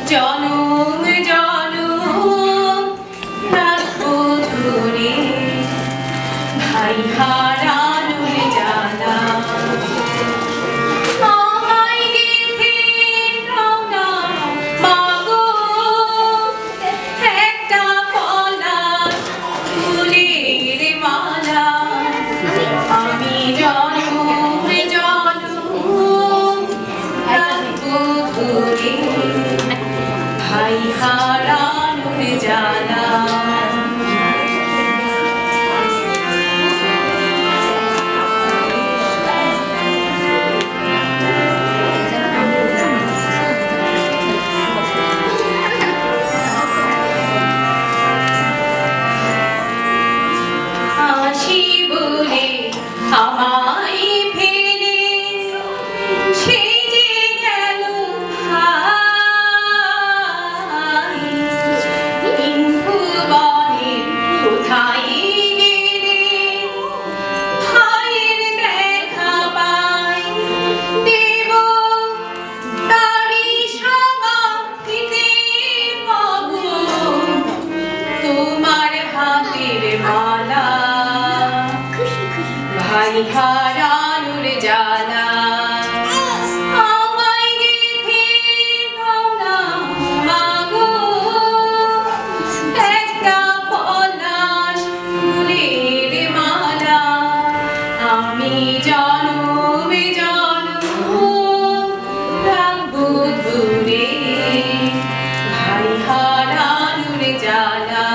জনম জনম রাখবো ধরে ভাই হারানোর জ্বালা আমায় গেঁথে দাও না মাগো একটা পলাশ ফুলের মালা আমি জনম জনম রাখবো ধরে ভাই হারানোর জ্বালা আসি বলে আমায় ফেলে সে যে গেল ভাই ভুবনে কোথায় গেলে ভাইয়ের দেখা পাই দেব তারি সমাধিতে পাবো তোমার হাতের মালা ভাই হারানোর জ্বালা আমায় গেঁথে দাও না মাগো একটা পলাশ ফুলের মালা আমি জনম জনম রাখবো ধরে ভাই হারানোর জ্বালা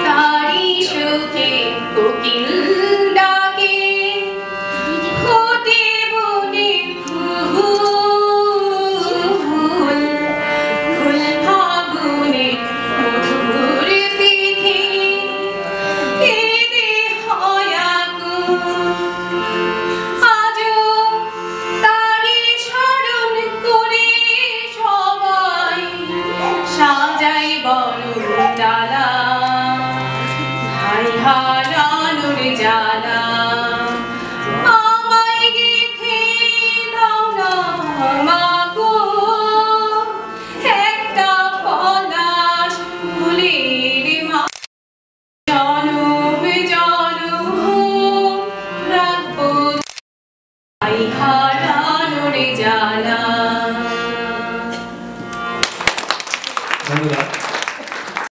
তারি সুখে কোকিল ডাকে ফোটে বনে ফুল ফুল ফাগুনে মধুর তিথি কেঁদে হয় আকুল আজও তারি স্মরণ করে সবাই সাজাই বরণ ডালা ভাই হারানোর জ্বালা আমায় গেঁথে দাও না মাগো একটা পলাশ ফুলের মালা জনম জনম রাখবো ভাই